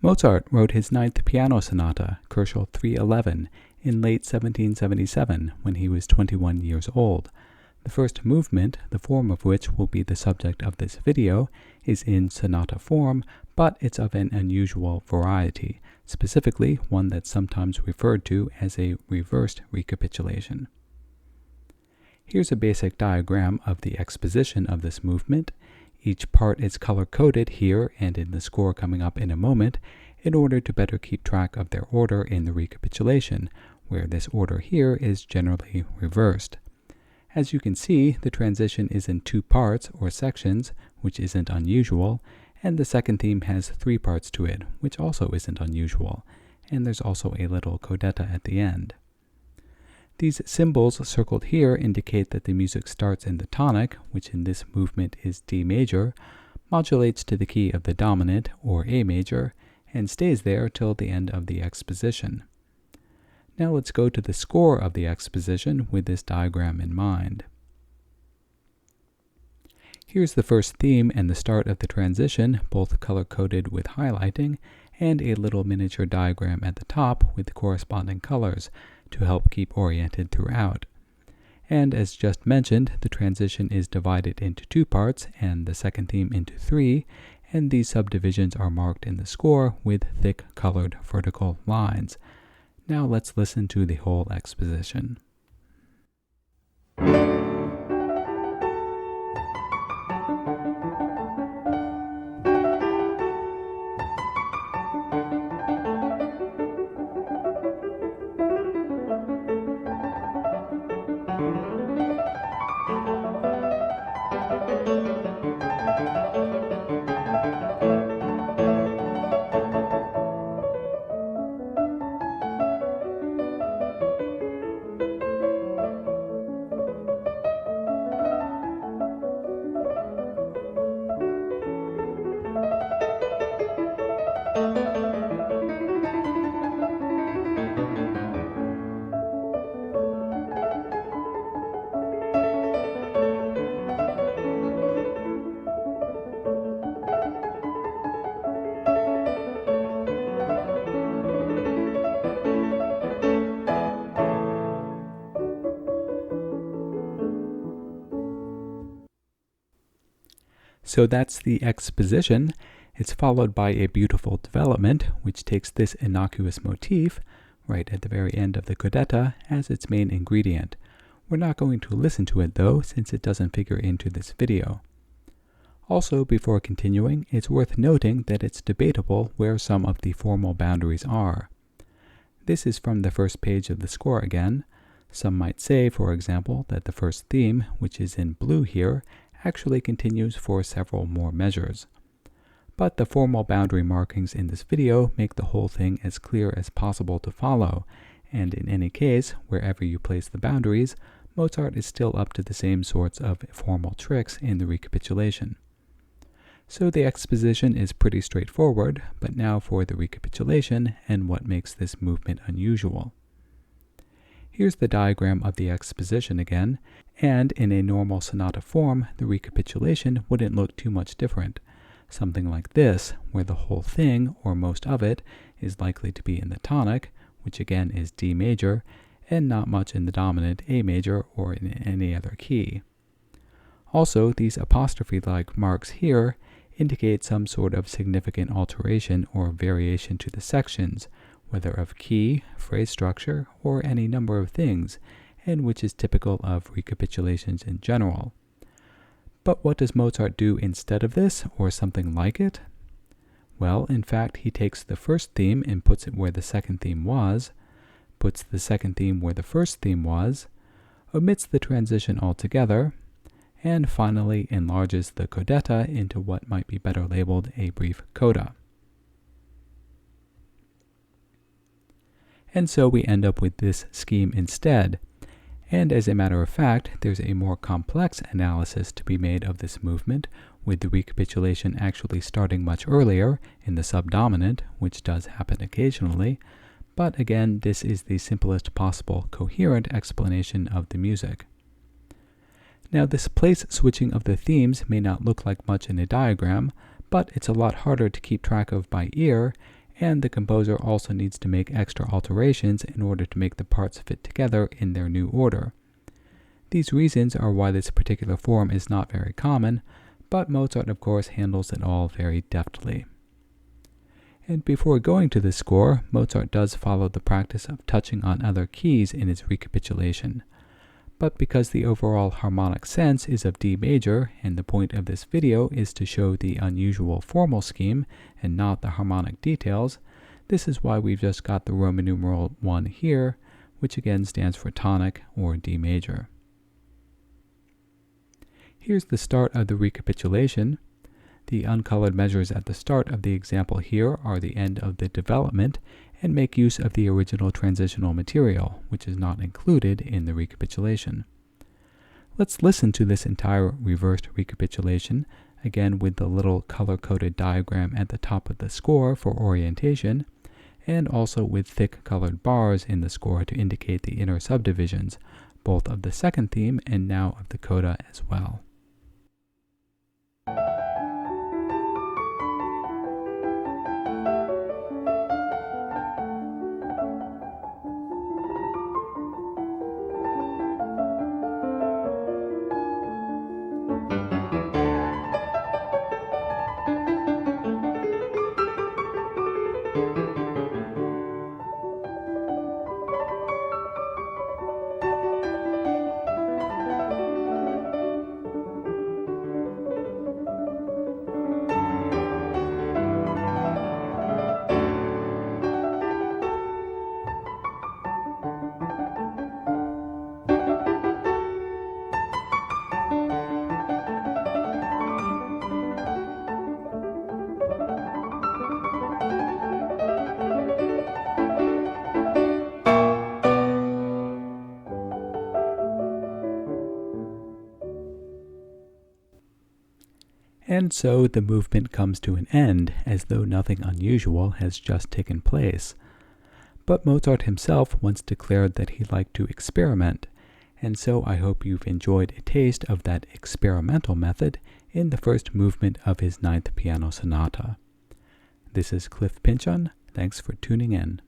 Mozart wrote his ninth piano sonata, Kochel 311, in late 1777 when he was 21 years old. The first movement, the form of which will be the subject of this video, is in sonata form, but it's of an unusual variety, specifically one that's sometimes referred to as a reversed recapitulation. Here's a basic diagram of the exposition of this movement. Each part is color-coded here and in the score coming up in a moment in order to better keep track of their order in the recapitulation, where this order here is generally reversed. As you can see, the transition is in two parts or sections, which isn't unusual, and the second theme has three parts to it, which also isn't unusual, and there's also a little codetta at the end. These symbols circled here indicate that the music starts in the tonic, which in this movement is D major, modulates to the key of the dominant, or A major, and stays there till the end of the exposition. Now let's go to the score of the exposition with this diagram in mind. Here's the first theme and the start of the transition, both color-coded with highlighting, and a little miniature diagram at the top with the corresponding colors to help keep oriented throughout. And as just mentioned, the transition is divided into two parts and the second theme into three, and these subdivisions are marked in the score with thick colored vertical lines. Now let's listen to the whole exposition. So that's the exposition. It's followed by a beautiful development, which takes this innocuous motif, right at the very end of the codetta, as its main ingredient. We're not going to listen to it though, since it doesn't figure into this video. Also, before continuing, it's worth noting that it's debatable where some of the formal boundaries are. This is from the first page of the score again. Some might say, for example, that the first theme, which is in blue here, actually continues for several more measures. But the formal boundary markings in this video make the whole thing as clear as possible to follow, and in any case, wherever you place the boundaries, Mozart is still up to the same sorts of formal tricks in the recapitulation. So the exposition is pretty straightforward, but now for the recapitulation and what makes this movement unusual. Here's the diagram of the exposition again, and in a normal sonata form, the recapitulation wouldn't look too much different. Something like this, where the whole thing, or most of it, is likely to be in the tonic, which again is D major, and not much in the dominant A major or in any other key. Also, these apostrophe-like marks here indicate some sort of significant alteration or variation to the sections, whether of key, phrase structure, or any number of things, and which is typical of recapitulations in general. But what does Mozart do instead of this, or something like it? Well, in fact, he takes the first theme and puts it where the second theme was, puts the second theme where the first theme was, omits the transition altogether, and finally enlarges the codetta into what might be better labeled a brief coda. And so we end up with this scheme instead. And as a matter of fact, there's a more complex analysis to be made of this movement, with the recapitulation actually starting much earlier in the subdominant, which does happen occasionally. But again, this is the simplest possible coherent explanation of the music. Now, this place switching of the themes may not look like much in a diagram, but it's a lot harder to keep track of by ear, and the composer also needs to make extra alterations in order to make the parts fit together in their new order. These reasons are why this particular form is not very common, but Mozart, of course, handles it all very deftly. And before going to the score, Mozart does follow the practice of touching on other keys in his recapitulation. But because the overall harmonic sense is of D major, and the point of this video is to show the unusual formal scheme and not the harmonic details, this is why we've just got the Roman numeral 1 here, which again stands for tonic or D major. Here's the start of the recapitulation. The uncolored measures at the start of the example here are the end of the development and make use of the original transitional material, which is not included in the recapitulation. Let's listen to this entire reversed recapitulation, again with the little color-coded diagram at the top of the score for orientation, and also with thick colored bars in the score to indicate the inner subdivisions, both of the second theme and now of the coda as well. And so the movement comes to an end, as though nothing unusual has just taken place. But Mozart himself once declared that he liked to experiment, and so I hope you've enjoyed a taste of that experimental method in the first movement of his 9th piano sonata. This is Cliff Pynchon. Thanks for tuning in.